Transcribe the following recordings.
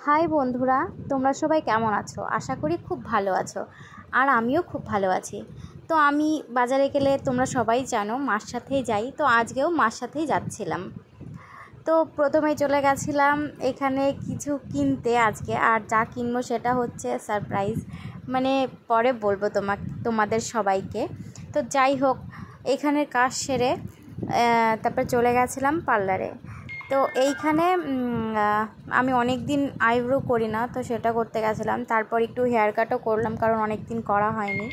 High বন্ধুরা, তোমরা সবাই কেমন আছো? আশা করি খুব ভালো আছো। আর আমিও খুব ভালো আছি। তো আমি বাজারে গেলে তোমরা সবাই জানো মার সাথেই যাই। তো আজকেও মার সাথেই যাচ্ছিলাম। তো প্রথমেই চলে গেছিলাম এখানে কিছু কিনতে আজকে। আর যা কিনবো সেটা হচ্ছে সারপ্রাইজ, মানে পরে বলবো তোমাদের সবাইকে। তো যাই হোক, এখানের কাজ সেরে তারপর চলে গেছিলাম পার্লারে। তো এইখানে আমি অনেক দিন আইব্রো করি না, তো সেটা করতে গেছিলাম। তারপর একটু হেয়ার কাটও করলাম, কারণ অনেক দিন করা হয়নি।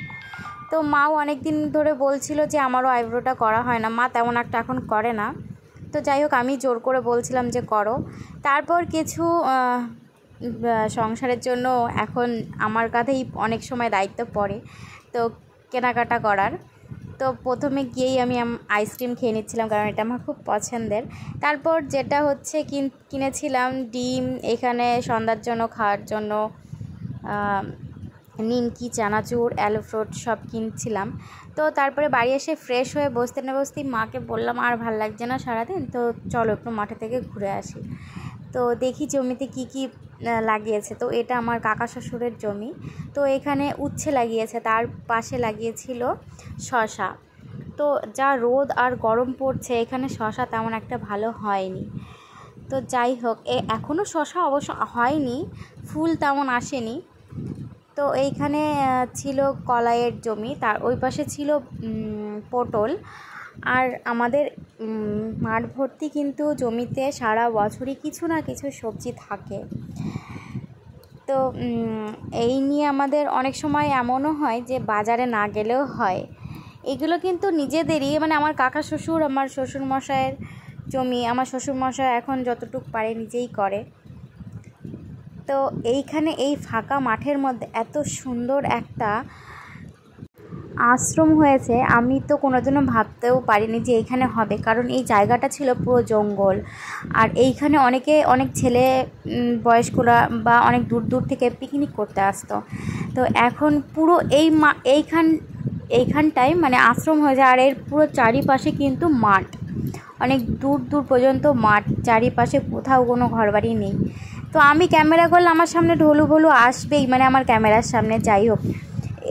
তো মাও অনেক দিন ধরে বলছিল যে আমারও আইব্রোটা করা হয় না, মা তেমন একটা এখন করে না। তো যাই হোক, আমি জোর করে বলছিলাম যে করো। তারপর কিছু সংসারের জন্য এখন আমার কাছেই অনেক সময় দায়িত্ব পড়ে, তো কেনাকাটা করার। তো প্রথমে গিয়েই আমি আইসক্রিম খেয়ে নিচ্ছিলাম, কারণ এটা আমার খুব পছন্দের। তারপর যেটা হচ্ছে কিনেছিলাম ডিম, এখানে সন্ধ্যার জন্য খাওয়ার জন্য নিমকি, চানাচুর, অ্যালো ফ্রুট সব কিনছিলাম। তো তারপরে বাড়ি এসে ফ্রেশ হয়ে বসতে না বসতেই মাকে বললাম আর ভাল লাগছে না সারাদিন, তো চলো একটু মাঠে থেকে ঘুরে আসি। তো দেখি জমিতে কি কি লাগিয়েছে। তো এটা আমার কাকা শ্বশুরের জমি। তো এখানে উচ্ছে লাগিয়েছে, তার পাশে লাগিয়েছিল শসা। তো যা রোদ আর গরম পড়ছে, এখানে শসা তেমন একটা ভালো হয়নি। তো যাই হোক, এখনও শসা অবশ্য হয়নি, ফুল তেমন আসেনি। তো এইখানে ছিল কলাইয়ের জমি, তার ওই পাশে ছিল পটল। আর আমাদের মাঠ ভর্তি কিন্তু জমিতে সারা বছরই কিছু না কিছু সবজি থাকে। তো এই নিয়ে আমাদের অনেক সময় এমনও হয় যে বাজারে না গেলেও হয়। এগুলো কিন্তু নিজেদেরই, মানে আমার কাকা শ্বশুর, আমার শ্বশুরমশাইয়ের জমি। আমার শ্বশুরমশাই এখন যতটুকু পারে নিজেই করে। তো এইখানে এই ফাঁকা মাঠের মধ্যে এত সুন্দর একটা আশ্রম হয়েছে, আমি তো কোনোদিনও ভাবতেও পারিনি যে এইখানে হবে, কারণ এই জায়গাটা ছিল পুরো জঙ্গল। আর এইখানে অনেক ছেলে বয়স্করা বা অনেক দূর দূর থেকে পিকনিক করতে আসতো। তো এখন পুরো এইখানটায় মানে আশ্রম হয়ে যায়। আর এর পুরো চারিপাশে কিন্তু মাঠ, অনেক দূর দূর পর্যন্ত মাঠ, চারিপাশে কোথাও কোনো ঘরবাড়ি নেই। তো আমি ক্যামেরা করলে আমার সামনে ঢোলু ভোলু আসবেই, মানে আমার ক্যামেরার সামনে। যাই হোক,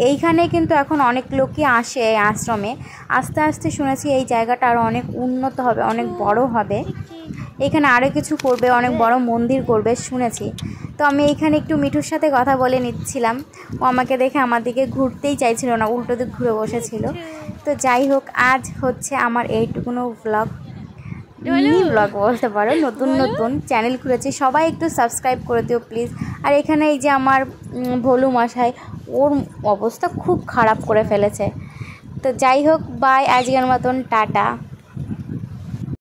এইখানে কিন্তু এখন অনেক লোকই আসে এই আশ্রমে। আস্তে আস্তে শুনেছি এই জায়গাটা আরও অনেক উন্নত হবে, অনেক বড় হবে। এখানে আরও কিছু করবে, অনেক বড় মন্দির করবে শুনেছি। তো আমি এইখানে একটু মিঠুর সাথে কথা বলে নিচ্ছিলাম। ও আমাকে দেখে আমার দিকে ঘুরতেই চাইছিল না, উল্টো দিক ঘুরে বসেছিল। তো যাই হোক, আজ হচ্ছে আমার এইটুকুনো মিনি ব্লগ বলতে পারো। নতুন চ্যানেল খুলেছি, সবাই একটু সাবস্ক্রাইব করে দিও প্লিজ। আর এখানে এই যে আমার ভোলু মশাই, ওর অবস্থা খুব খারাপ করে ফেলেছে। তো যাই হোক, বাই, আজকের মতন টাটা।